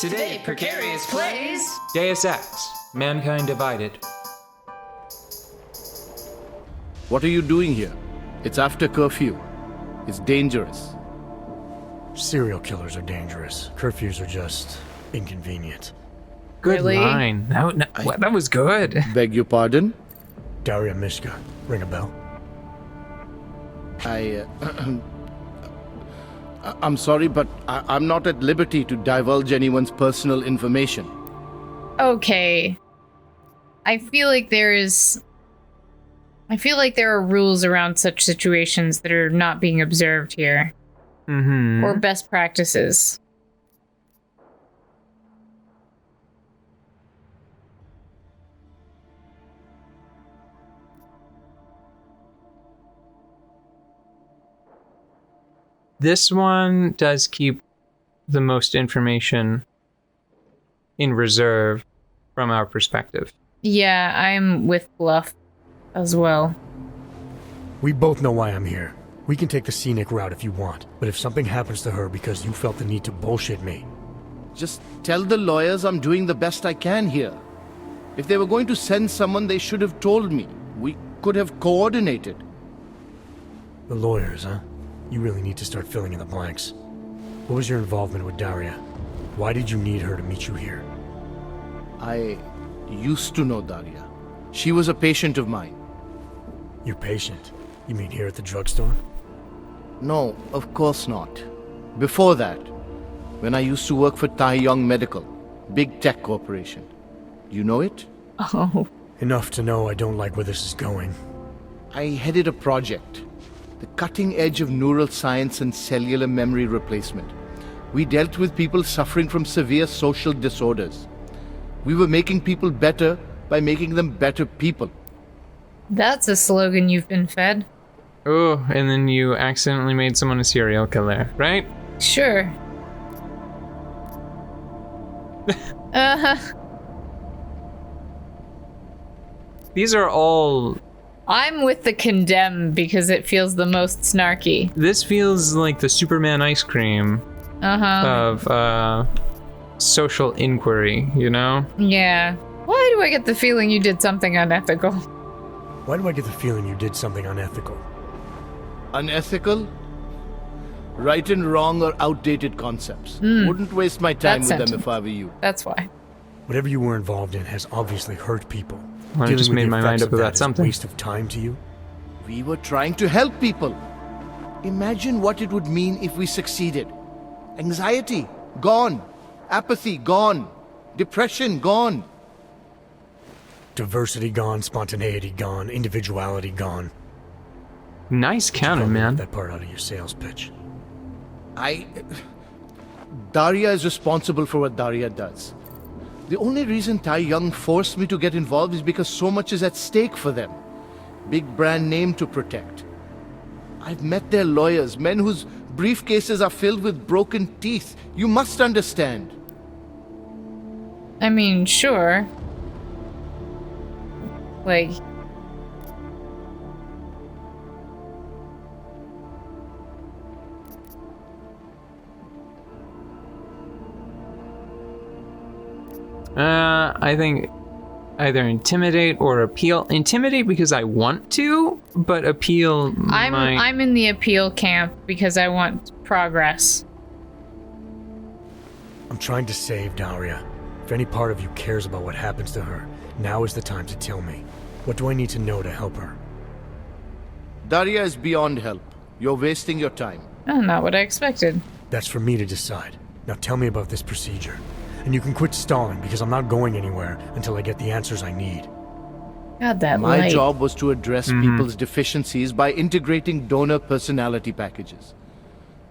Today, Precarious plays Deus Ex, Mankind Divided. What are you doing here? It's after curfew. It's dangerous. Serial killers are dangerous. Curfews are just inconvenient. Good Really? line. That was good. Beg your pardon? Daria Mishka, ring a bell. I'm sorry, but I'm not at liberty to divulge anyone's personal information. Okay. I feel like there are rules around such situations that are not being observed here. Mm-hmm. Or best practices. This one does keep the most information in reserve from our perspective. Yeah, I'm with Bluff as well. We both know why I'm here. We can take the scenic route if you want, but if something happens to her because you felt the need to bullshit me... Just tell the lawyers I'm doing the best I can here. If they were going to send someone, they should have told me. We could have coordinated. The lawyers, huh? You really need to start filling in the blanks. What was your involvement with Daria? Why did you need her to meet you here? I used to know Daria. She was a patient of mine. Your patient? You mean here at the drugstore? No, of course not. Before that, when I used to work for Taeyong Medical, big tech corporation. You know it? Oh. Enough to know I don't like where this is going. I headed a project. The cutting edge of neural science and cellular memory replacement. We dealt with people suffering from severe social disorders. We were making people better by making them better people. That's a slogan you've been fed. Oh, and then you accidentally made someone a serial killer, right? Sure. Uh-huh. These are all... I'm with the condemn because it feels the most snarky. This feels like the Superman ice cream of social inquiry, you know? Yeah. Why do I get the feeling you did something unethical? Why do I get the feeling you did something unethical? Unethical? Right and wrong are outdated concepts. Wouldn't waste my time with them if I were you. That's why. Whatever you were involved in has obviously hurt people. Well, I Dealing just with made the my mind effects up of about that is something. a waste of time to you? We were trying to help people. Imagine what it would mean if we succeeded. Anxiety, gone. Apathy, gone. Depression, gone. Diversity gone, spontaneity gone, individuality gone. Nice counter, Probably man. left that part out of your sales pitch. Daria is responsible for what Daria does. The only reason Taeyong forced me to get involved is because so much is at stake for them. Big brand name to protect. I've met their lawyers, men whose briefcases are filled with broken teeth. You must understand. I mean, sure. Like... I think either intimidate or appeal. Intimidate because I want to, but appeal I'm in the appeal camp because I want progress. I'm trying to save Daria. If any part of you cares about what happens to her, now is the time to tell me. What do I need to know to help her? Daria is beyond help. You're wasting your time. Oh, not what I expected. That's for me to decide. Now tell me about this procedure. And you can quit stalling because I'm not going anywhere until I get the answers I need. God, that My light. job was to address people's deficiencies by integrating donor personality packages.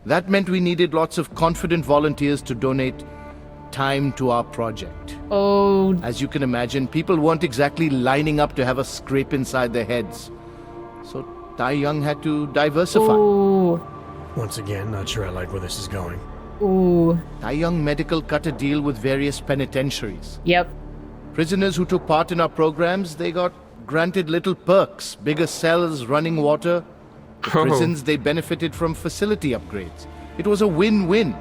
That meant we needed lots of confident volunteers to donate time to our project. Oh, As you can imagine, people weren't exactly lining up to have a scrape inside their heads. So Taeyong had to diversify. ooh, Once again, not sure I like where this is going. ooh. Taeyong Medical cut a deal with various penitentiaries. Yep. Prisoners who took part in our programs, they got granted little perks, bigger cells, running water. The Oh. prisons, they benefited from facility upgrades. It was a win-win.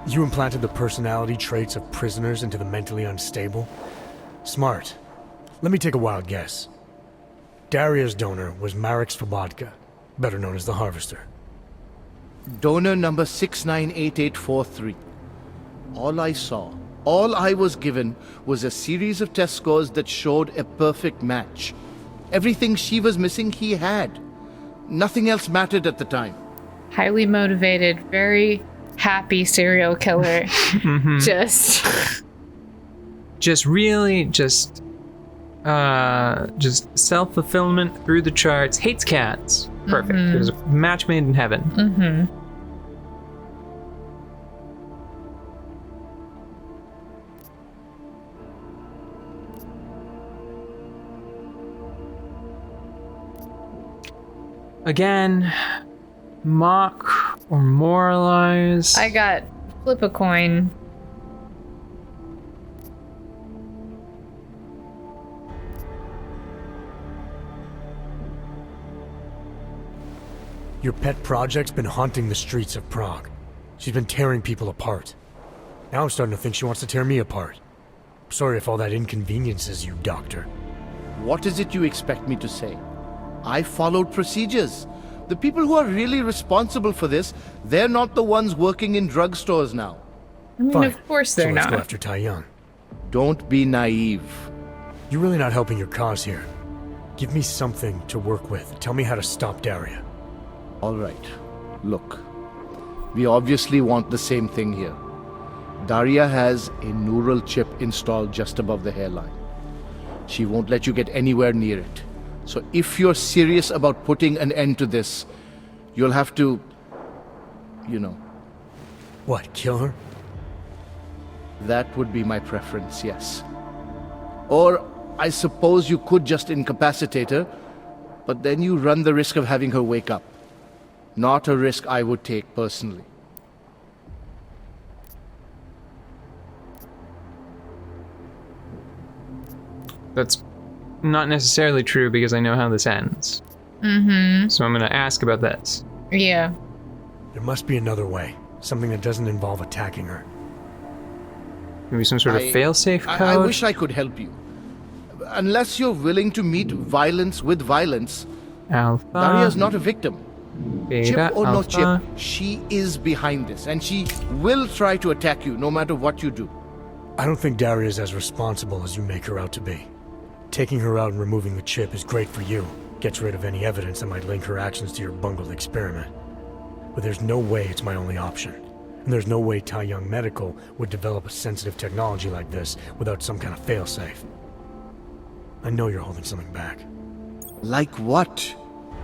You implanted the personality traits of prisoners into the mentally unstable? Smart. Let me take a wild guess. Daria's donor was Marek Svobodka, better known as the Harvester. Donor number 698843. All I saw, all I was given, was a series of test scores that showed a perfect match. Everything she was missing, he had. Nothing else mattered at the time. Highly motivated, very happy serial killer. Just self-fulfillment through the charts. Hates cats. Perfect. It was a match made in heaven. Again, mock or moralize. I got flip a coin. Your pet project's been haunting the streets of Prague. She's been tearing people apart. Now I'm starting to think she wants to tear me apart. Sorry if all that inconveniences you, Doctor. What is it you expect me to say? I followed procedures. The people who are really responsible for this, they're not the ones working in drugstores now. I mean, Fine. of course So they're let's not. go after Tai Young. Don't be naive. You're really not helping your cause here. Give me something to work with. Tell me how to stop Daria. All right. Look, we obviously want the same thing here. Daria has a neural chip installed just above the hairline. She won't let you get anywhere near it. So if you're serious about putting an end to this, you'll have to, What, kill her? That would be my preference, yes. Or I suppose you could just incapacitate her, but then you run the risk of having her wake up. Not a risk I would take personally. That's not necessarily true because I know how this ends. So I'm going to ask about this. Yeah. There must be another way. Something that doesn't involve attacking her. Maybe some sort of failsafe code? I wish I could help you. Unless you're willing to meet violence with violence, Alpha. Daria's not a victim. Beta, Chip or no alpha. chip, she is behind this, and she will try to attack you no matter what you do. I don't think Daria's as responsible as you make her out to be. Taking her out and removing the chip is great for you. Gets rid of any evidence that might link her actions to your bungled experiment. But there's no way it's my only option. And there's no way Tai Young Medical would develop a sensitive technology like this without some kind of failsafe. I know you're holding something back. Like what?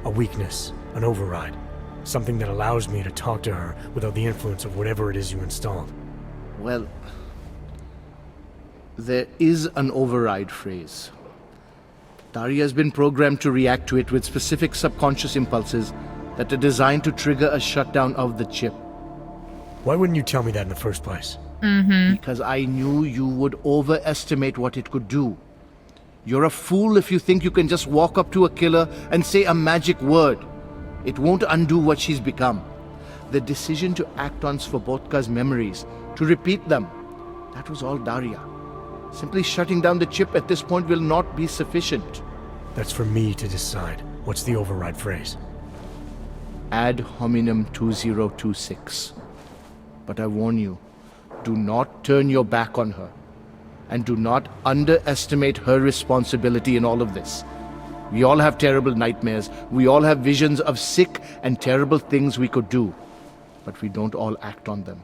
A weakness, an override. Something that allows me to talk to her without the influence of whatever it is you installed. Well, there is an override phrase. Daria's been programmed to react to it with specific subconscious impulses that are designed to trigger a shutdown of the chip. Why wouldn't you tell me that in the first place? Because I knew you would overestimate what it could do. You're a fool if you think you can just walk up to a killer and say a magic word. It won't undo what she's become. The decision to act on Svobodka's memories, to repeat them, that was all Daria. Simply shutting down the chip at this point will not be sufficient. That's for me to decide. What's the override phrase? Ad hominem 2026. But I warn you, do not turn your back on her. And do not underestimate her responsibility in all of this. We all have terrible nightmares. We all have visions of sick and terrible things we could do. But we don't all act on them.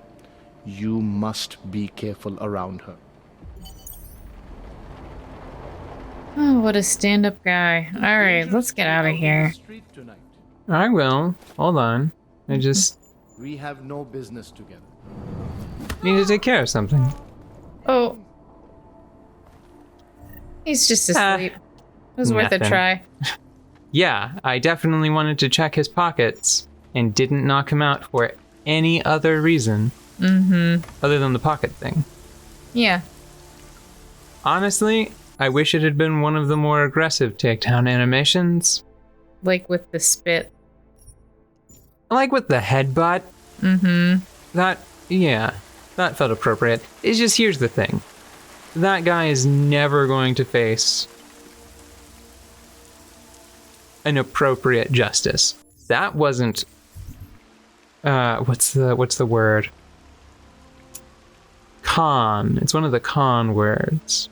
You must be careful around her. Oh, what a stand-up guy. All right, let's get out of here. I will. Hold on. I just We have no business together. need to take care of something. Oh. He's just asleep. It was worth a nothing. try. Yeah, I definitely wanted to check his pockets and didn't knock him out for any other reason other than the pocket thing. Yeah. Honestly, I wish it had been one of the more aggressive takedown animations. Like with the spit. Like with the headbutt. That That felt appropriate. It's just, here's the thing. That guy is never going to face an appropriate justice. That wasn't what's the word? Con. It's one of the con words.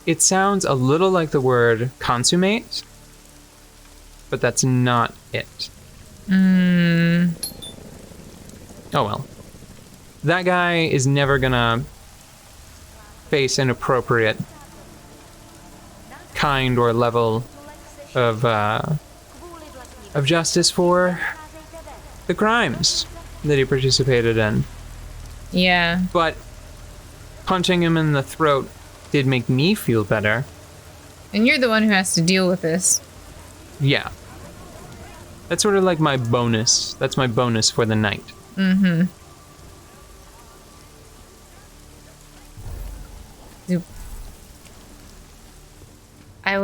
It sounds a little like the word consummate, but that's not it. Oh well. That guy is never gonna face an appropriate kind or level of justice for the crimes that he participated in. Yeah. But punching him in the throat did make me feel better. And you're the one who has to deal with this. Yeah. That's sort of like my bonus. That's my bonus for the night. Mm-hmm. I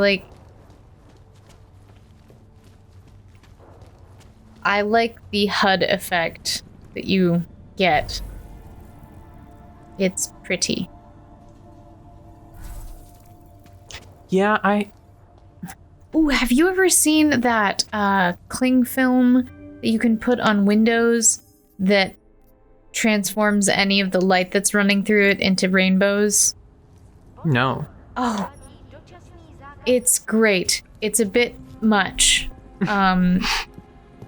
like the HUD effect that you get. It's pretty. Yeah, Ooh, have you ever seen that cling film that you can put on windows that transforms any of the light that's running through it into rainbows? No. Oh, it's great. It's a bit much.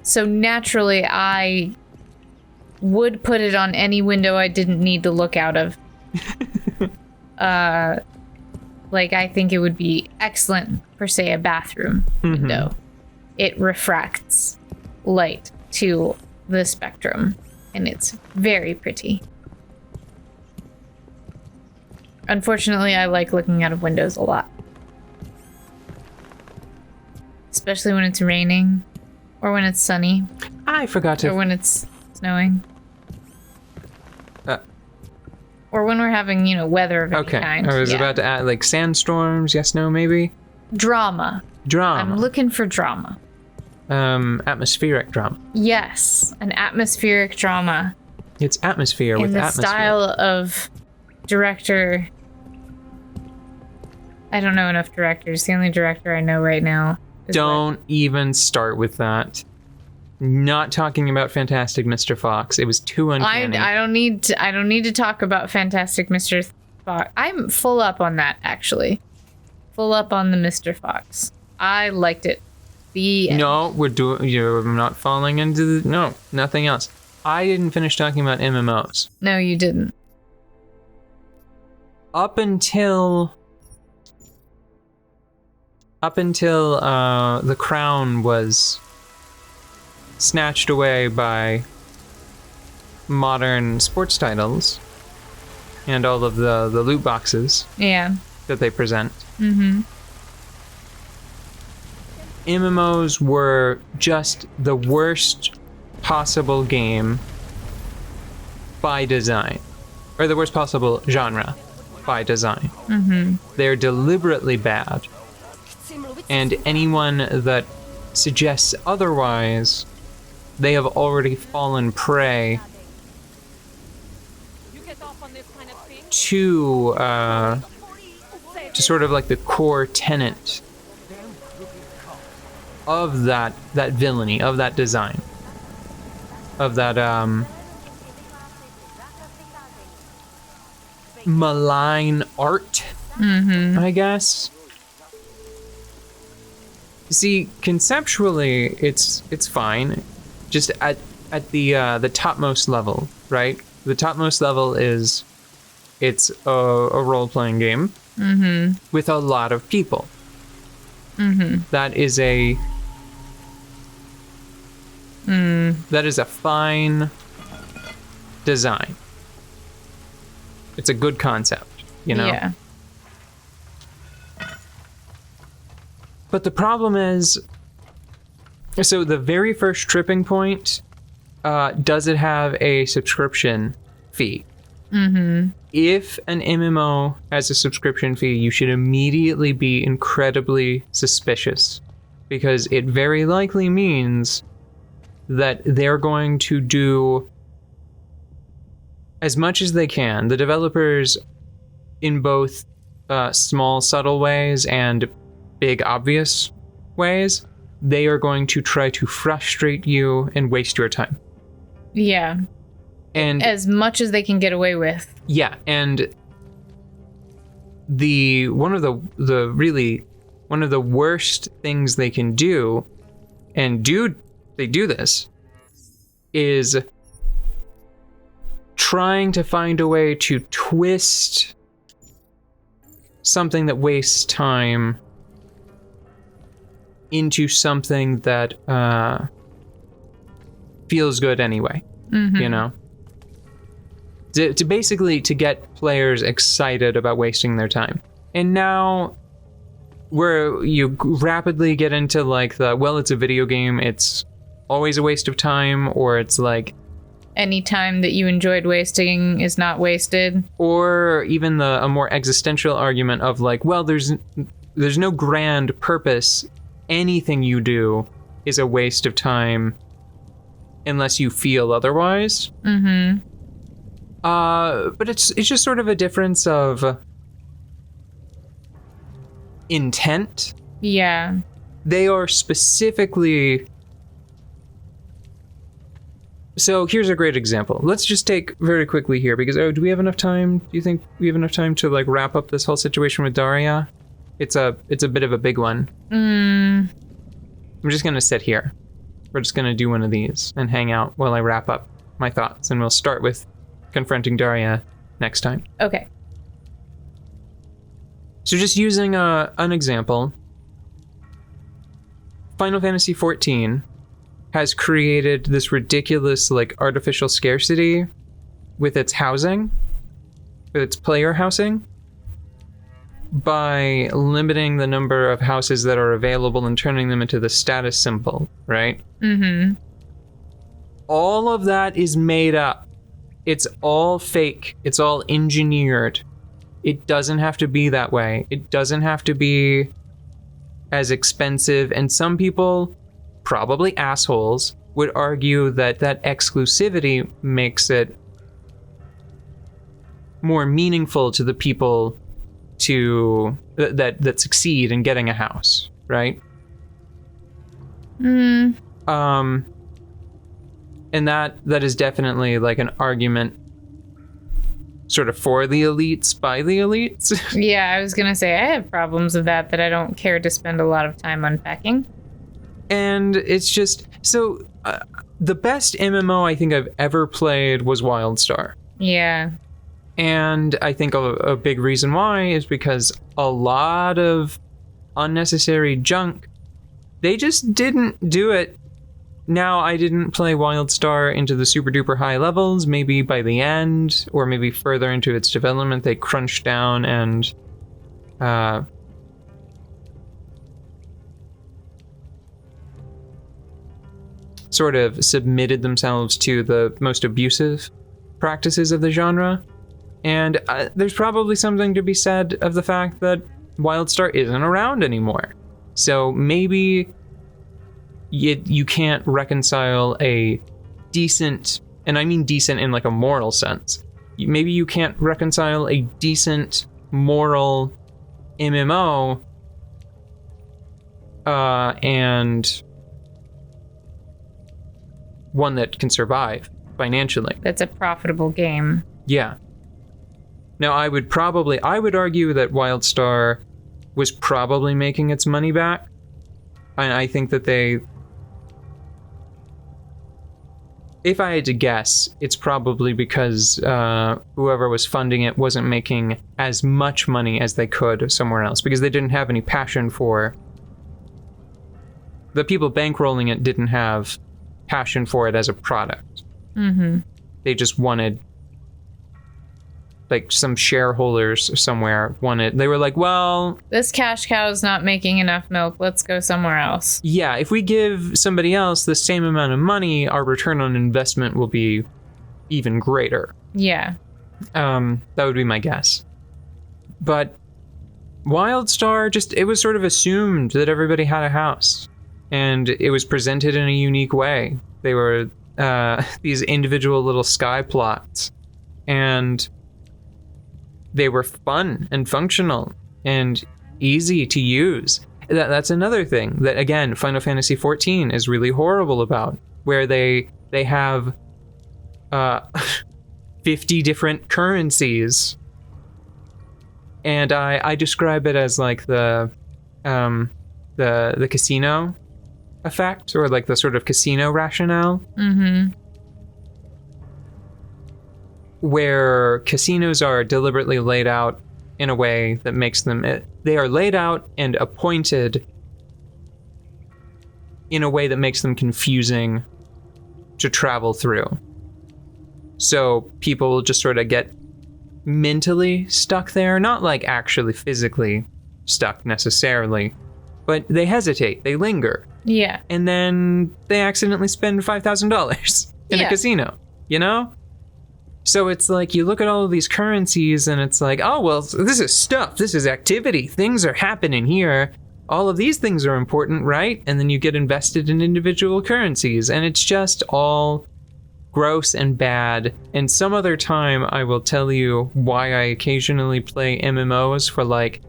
So naturally, I would put it on any window I didn't need to look out of. I think it would be excellent for, say, a bathroom window. It refracts light to the spectrum, and it's very pretty. Unfortunately, I like looking out of windows a lot. Especially when it's raining, or when it's sunny, I forgot to... or when it's snowing. Or when we're having, weather of any kind. I was Yeah. about to add, like, sandstorms, yes, no, maybe? Drama. Drama. I'm looking for drama. Atmospheric drama. Yes, an atmospheric drama. It's atmosphere with in the atmosphere. style of director. I don't know enough directors. The only director I know right now is Don't even start with that. Not talking about Fantastic Mr. Fox. It was too uncanny. I don't need to talk about Fantastic Mr. Fox. I'm full up on that, actually. Full up on the Mr. Fox. I liked it. No, you're not falling into the... No, nothing else. I didn't finish talking about MMOs. No, you didn't. Up until the crown was snatched away by modern sports titles and all of the loot boxes Yeah. that they present. Mm-hmm. MMOs were just the worst possible game by design, or the worst possible genre by design. Mm-hmm. They're deliberately bad, and anyone that suggests otherwise, they have already fallen prey to sort of like the core tenet of that villainy, of that design, of that malign art, I guess. See, conceptually, it's fine, just at the topmost level, right? The topmost level is it's a role-playing game with a lot of people. That is a fine design. It's a good concept, Yeah. But the problem is, so the very first tripping point, does it have a subscription fee? If an MMO has a subscription fee, you should immediately be incredibly suspicious, because it very likely means that they're going to do as much as they can, the developers, in both small, subtle ways and big, obvious ways, they are going to try to frustrate you and waste your time. Yeah. And as much as they can get away with. Yeah, and one of the worst things they can do, and they do this, is trying to find a way to twist something that wastes time into something that feels good anyway. You know, to basically to get players excited about wasting their time. And now where you rapidly get into like it's a video game, it's always a waste of time, or it's like any time that you enjoyed wasting is not wasted. Or even a more existential argument of like, well, there's no grand purpose. Anything you do is a waste of time unless you feel otherwise. But it's just sort of a difference of intent. Yeah. They are specifically... So here's a great example. Let's just take very quickly here, because do we have enough time? Do you think we have enough time to like wrap up this whole situation with Daria? It's a bit of a big one. I'm just gonna sit here. We're just gonna do one of these and hang out while I wrap up my thoughts, and we'll start with confronting Daria next time. Okay. So just using an example, Final Fantasy XIV has created this ridiculous like artificial scarcity with its housing, with its player housing, by limiting the number of houses that are available and turning them into the status symbol, right? All of that is made up. It's all fake. It's all engineered. It doesn't have to be that way. It doesn't have to be as expensive. And some people, probably assholes, would argue that exclusivity makes it more meaningful to the people that succeed in getting a house, right? And that is definitely like an argument sort of for the elites by the elites. Yeah, I was gonna say I have problems with that I don't care to spend a lot of time unpacking. And it's just so the best MMO I think I've ever played was WildStar. Yeah. And I think a big reason why is because a lot of unnecessary junk, they just didn't do it. Now, I didn't play WildStar into the super duper high levels. Maybe by the end, or maybe further into its development, they crunched down and sort of submitted themselves to the most abusive practices of the genre. And there's probably something to be said of the fact that WildStar isn't around anymore. So maybe you can't reconcile a decent, and I mean decent in like a moral sense. Maybe you can't reconcile a decent moral MMO and one that can survive financially. That's a profitable game. Yeah. Now, I would argue that WildStar was probably making its money back. And I think that if I had to guess, it's probably because whoever was funding it wasn't making as much money as they could somewhere else, because they didn't have any passion for... The people bankrolling it didn't have passion for it as a product. They just wanted... like some shareholders somewhere they were like, well, this cash cow is not making enough milk, let's go somewhere else. Yeah, if we give somebody else the same amount of money, our return on investment will be even greater. Yeah. That would be my guess. But WildStar, it was sort of assumed that everybody had a house, and it was presented in a unique way. They were these individual little sky plots and they were fun and functional and easy to use. That's another thing that, again, Final Fantasy XIV is really horrible about, where they have 50 different currencies, and I describe it as like the casino effect, or like the sort of casino rationale. Where casinos are deliberately laid out in a way that makes them, they are laid out and appointed in a way that makes them confusing to travel through. So people will just sort of get mentally stuck there, not like actually physically stuck necessarily, but they hesitate, they linger. Yeah. And then they accidentally spend $5,000 in a casino, you know? So it's like you look at all of these currencies and it's like, oh, well, this is stuff. This is activity. Things are happening here. All of these things are important, right? And then you get invested in individual currencies, and it's just all gross and bad. And some other time I will tell you why I occasionally play MMOs for like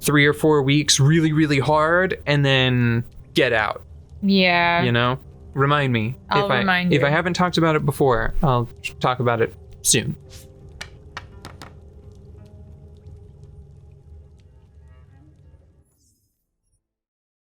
3 or 4 weeks really, really hard and then get out. Yeah. You know? Remind me. I'll remind you. If I haven't talked about it before, I'll talk about it soon.